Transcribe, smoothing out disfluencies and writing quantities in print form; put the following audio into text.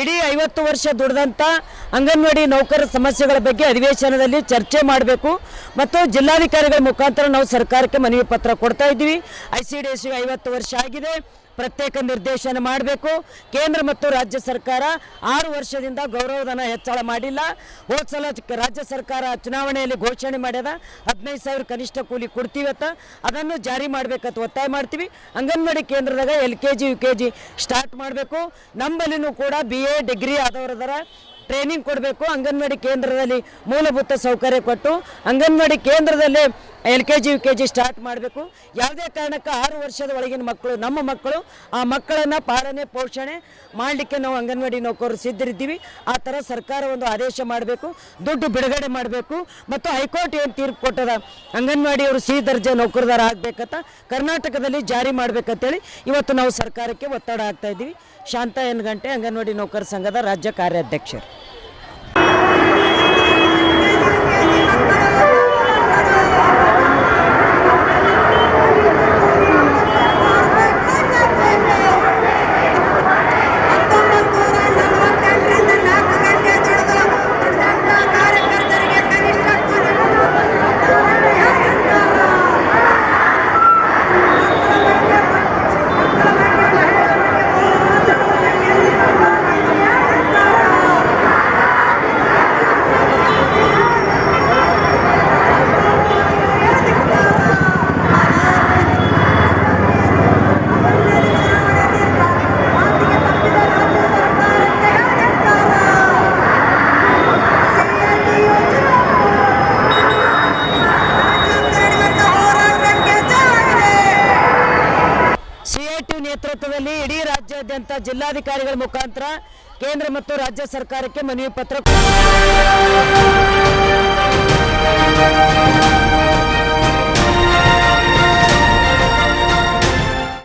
ಇಡೀ 50 ವರ್ಷ ದುಡಿದಂಥ ಅಂಗನವಾಡಿ ನೌಕರರ ಸಮಸ್ಯೆಗಳ ಬಗ್ಗೆ ಅಧಿವೇಶನದಲ್ಲಿ ಚರ್ಚೆ ಮಾಡಬೇಕು ಮತ್ತು ಜಿಲ್ಲಾಧಿಕಾರಿಗಳ ಮುಖಾಂತರ ನಾವು ಸರ್ಕಾರಕ್ಕೆ ಮನವಿ ಪತ್ರ ಕೊಡ್ತಾ ಇದ್ದೀವಿ. ICDS 50 ವರ್ಷ ಆಗಿದೆ, ಪ್ರತ್ಯೇಕ ನಿರ್ದೇಶನ ಮಾಡಬೇಕು. ಕೇಂದ್ರ ಮತ್ತು ರಾಜ್ಯ ಸರ್ಕಾರ 6 ವರ್ಷದಿಂದ ಗೌರವಧನ ಹೆಚ್ಚಳ ಮಾಡಿಲ್ಲ. ಹೋದ ಸಲ ರಾಜ್ಯ ಸರ್ಕಾರ ಚುನಾವಣೆಯಲ್ಲಿ ಘೋಷಣೆ ಮಾಡ್ಯದ 15,000 ಕನಿಷ್ಠ ಕೂಲಿ ಕೊಡ್ತೀವತ್ತ, ಅದನ್ನು ಜಾರಿ ಮಾಡಬೇಕಂತ ಒತ್ತಾಯ ಮಾಡ್ತೀವಿ. ಅಂಗನವಾಡಿ ಕೇಂದ್ರದಾಗ LKG UKG ಸ್ಟಾರ್ಟ್ ಮಾಡಬೇಕು. ನಮ್ಮಲ್ಲಿನೂ ಕೂಡ BA ಡಿಗ್ರಿ ಆದವರದರ ಟ್ರೈನಿಂಗ್ ಕೊಡಬೇಕು. ಅಂಗನವಾಡಿ ಕೇಂದ್ರದಲ್ಲಿ ಮೂಲಭೂತ ಸೌಕರ್ಯ ಕೊಟ್ಟು ಅಂಗನವಾಡಿ ಕೇಂದ್ರದಲ್ಲಿ LKG UKG ಸ್ಟಾರ್ಟ್ ಮಾಡಬೇಕು. ಯಾವುದೇ ಕಾರಣಕ್ಕೆ 6 ವರ್ಷದ ಒಳಗಿನ ಮಕ್ಕಳು ನಮ್ಮ ಮಕ್ಕಳು, ಆ ಮಕ್ಕಳನ್ನು ಪಾಲನೆ ಪೋಷಣೆ ಮಾಡಲಿಕ್ಕೆ ನಾವು ಅಂಗನವಾಡಿ ನೌಕರರು ಸಿದ್ಧರಿದ್ದೀವಿ. ಆ ಥರ ಸರ್ಕಾರ ಒಂದು ಆದೇಶ ಮಾಡಬೇಕು, ದುಡ್ಡು ಬಿಡುಗಡೆ ಮಾಡಬೇಕು ಮತ್ತು ಹೈಕೋರ್ಟ್ ಏನು ತೀರ್ಪು ಕೊಟ್ಟದ ಅಂಗನವಾಡಿಯವರು C ದರ್ಜೆ ನೌಕರದಾರ ಆಗಬೇಕಂತ ಕರ್ನಾಟಕದಲ್ಲಿ ಜಾರಿ ಮಾಡಬೇಕಂತೇಳಿ ಇವತ್ತು ನಾವು ಸರ್ಕಾರಕ್ಕೆ ಒತ್ತಡ ಹಾಕ್ತಾ ಇದ್ದೀವಿ. ಶಾಂತಾ ಎನ್ ಗಂಟೆ, ಅಂಗನವಾಡಿ ನೌಕರ ಸಂಘದ ರಾಜ್ಯ ಕಾರ್ಯಾಧ್ಯಕ್ಷರು. ನೇತೃತ್ವದಲ್ಲಿ ಇಡೀ ರಾಜ್ಯಾದ್ಯಂತ ಜಿಲ್ಲಾಧಿಕಾರಿಗಳ ಮುಖಾಂತರ ಕೇಂದ್ರ ಮತ್ತು ರಾಜ್ಯ ಸರ್ಕಾರಕ್ಕೆ ಮನವಿ ಪತ್ರ